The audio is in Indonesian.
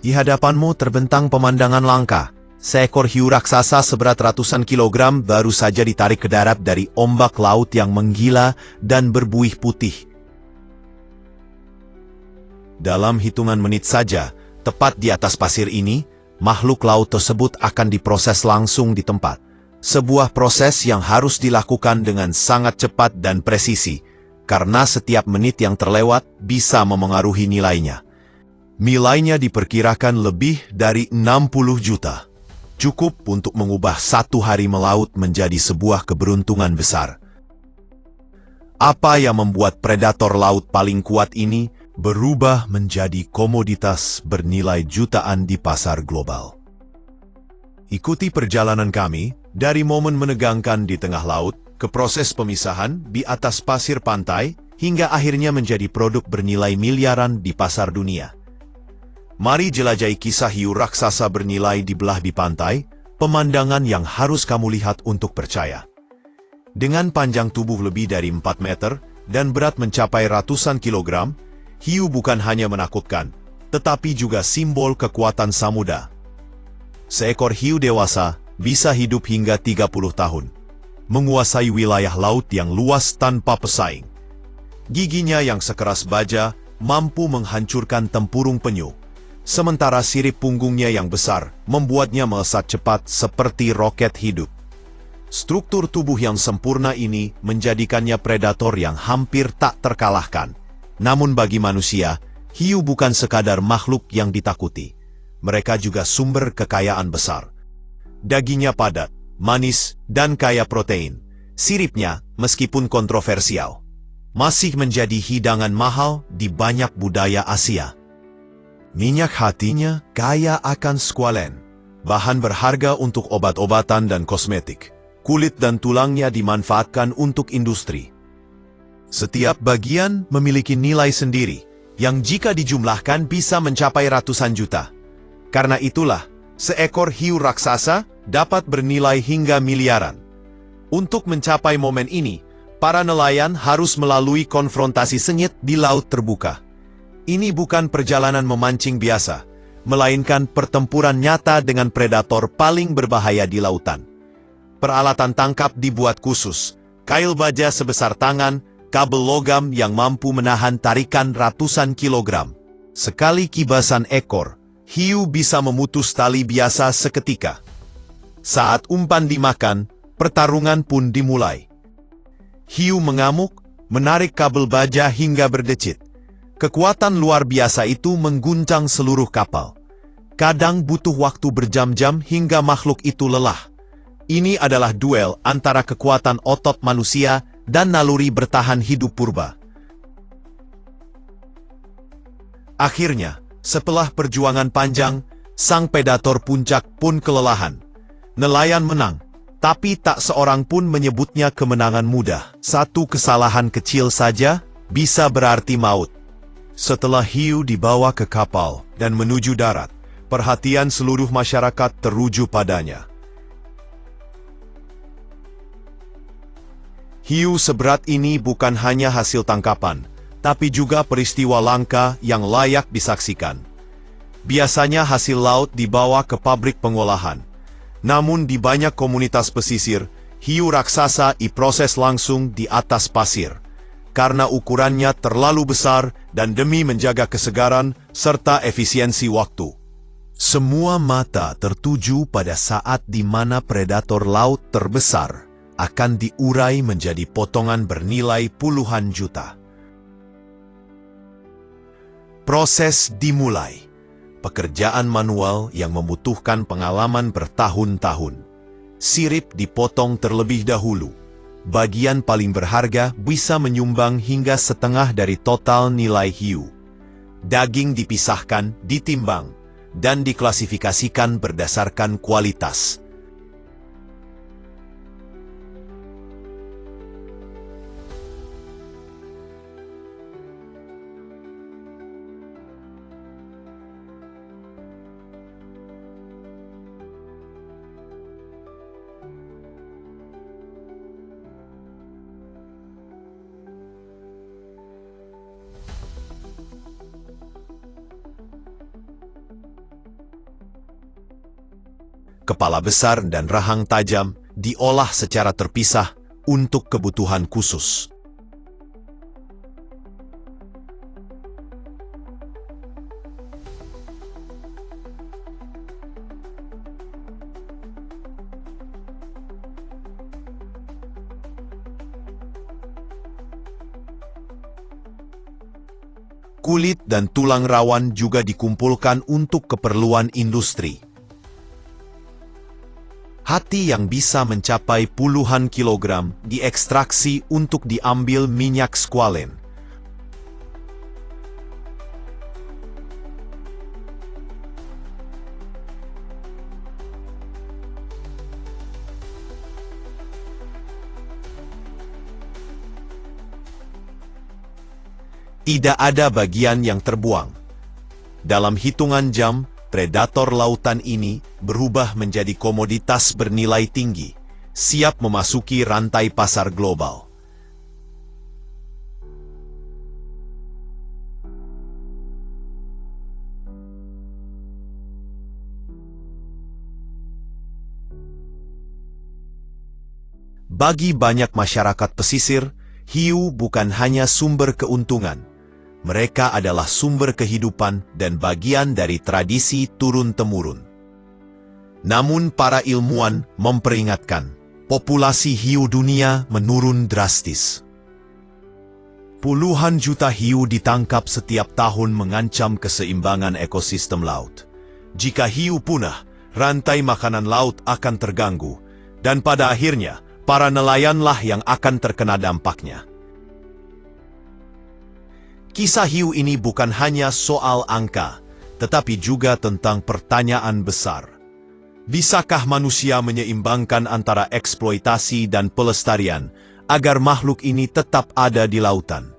Di hadapanmu terbentang pemandangan langka. Seekor hiu raksasa seberat ratusan kilogram baru saja ditarik ke darat dari ombak laut yang menggila dan berbuih putih. Dalam hitungan menit saja, tepat di atas pasir ini, makhluk laut tersebut akan diproses langsung di tempat. Sebuah proses yang harus dilakukan dengan sangat cepat dan presisi, karena setiap menit yang terlewat bisa memengaruhi nilainya. Nilainya diperkirakan lebih dari 60 juta. Cukup untuk mengubah satu hari melaut menjadi sebuah keberuntungan besar. Apa yang membuat predator laut paling kuat ini berubah menjadi komoditas bernilai jutaan di pasar global? Ikuti perjalanan kami dari momen menegangkan di tengah laut ke proses pemisahan di atas pasir pantai hingga akhirnya menjadi produk bernilai miliaran di pasar dunia. Mari jelajahi kisah hiu raksasa bernilai di belah di pantai, pemandangan yang harus kamu lihat untuk percaya. Dengan panjang tubuh lebih dari 4 meter dan berat mencapai ratusan kilogram, hiu bukan hanya menakutkan, tetapi juga simbol kekuatan samudra. Seekor hiu dewasa bisa hidup hingga 30 tahun, menguasai wilayah laut yang luas tanpa pesaing. Giginya yang sekeras baja mampu menghancurkan tempurung penyu, sementara sirip punggungnya yang besar membuatnya melesat cepat seperti roket hidup. Struktur tubuh yang sempurna ini menjadikannya predator yang hampir tak terkalahkan. Namun bagi manusia, hiu bukan sekadar makhluk yang ditakuti. Mereka juga sumber kekayaan besar. Dagingnya padat, manis, dan kaya protein. Siripnya, meskipun kontroversial, masih menjadi hidangan mahal di banyak budaya Asia. Minyak hatinya kaya akan squalen, bahan berharga untuk obat-obatan dan kosmetik. Kulit dan tulangnya dimanfaatkan untuk industri. Setiap bagian memiliki nilai sendiri, yang jika dijumlahkan bisa mencapai ratusan juta. Karena itulah, seekor hiu raksasa dapat bernilai hingga miliaran. Untuk mencapai momen ini, para nelayan harus melalui konfrontasi sengit di laut terbuka. Ini bukan perjalanan memancing biasa, melainkan pertempuran nyata dengan predator paling berbahaya di lautan. Peralatan tangkap dibuat khusus, kail baja sebesar tangan, kabel logam yang mampu menahan tarikan ratusan kilogram. Sekali kibasan ekor, hiu bisa memutus tali biasa seketika. Saat umpan dimakan, pertarungan pun dimulai. Hiu mengamuk, menarik kabel baja hingga berdecit. Kekuatan luar biasa itu mengguncang seluruh kapal. Kadang butuh waktu berjam-jam hingga makhluk itu lelah. Ini adalah duel antara kekuatan otot manusia dan naluri bertahan hidup purba. Akhirnya, setelah perjuangan panjang, sang predator puncak pun kelelahan. Nelayan menang, tapi tak seorang pun menyebutnya kemenangan mudah. Satu kesalahan kecil saja bisa berarti maut. Setelah hiu dibawa ke kapal dan menuju darat, perhatian seluruh masyarakat teruju padanya. Hiu seberat ini bukan hanya hasil tangkapan, tapi juga peristiwa langka yang layak disaksikan. Biasanya hasil laut dibawa ke pabrik pengolahan. Namun di banyak komunitas pesisir, hiu raksasa diproses langsung di atas pasir. Karena ukurannya terlalu besar dan demi menjaga kesegaran serta efisiensi waktu. Semua mata tertuju pada saat di mana predator laut terbesar akan diurai menjadi potongan bernilai puluhan juta. Proses dimulai. Pekerjaan manual yang membutuhkan pengalaman bertahun-tahun. Sirip dipotong terlebih dahulu. Bagian paling berharga bisa menyumbang hingga setengah dari total nilai hiu. Daging dipisahkan, ditimbang, dan diklasifikasikan berdasarkan kualitas. kepala besar dan rahang tajam diolah secara terpisah untuk kebutuhan khusus. Kulit dan tulang rawan juga dikumpulkan untuk keperluan industri. Hati yang bisa mencapai puluhan kilogram diekstraksi untuk diambil minyak squalene. Tidak ada bagian yang terbuang. Dalam hitungan jam, predator lautan ini berubah menjadi komoditas bernilai tinggi, siap memasuki rantai pasar global. Bagi banyak masyarakat pesisir, hiu bukan hanya sumber keuntungan. Mereka adalah sumber kehidupan dan bagian dari tradisi turun-temurun. Namun para ilmuwan memperingatkan, populasi hiu dunia menurun drastis. Puluhan juta hiu ditangkap setiap tahun mengancam keseimbangan ekosistem laut. Jika hiu punah, rantai makanan laut akan terganggu, dan pada akhirnya, para nelayanlah yang akan terkena dampaknya. Kisah hiu ini bukan hanya soal angka, tetapi juga tentang pertanyaan besar. Bisakah manusia menyeimbangkan antara eksploitasi dan pelestarian agar makhluk ini tetap ada di lautan?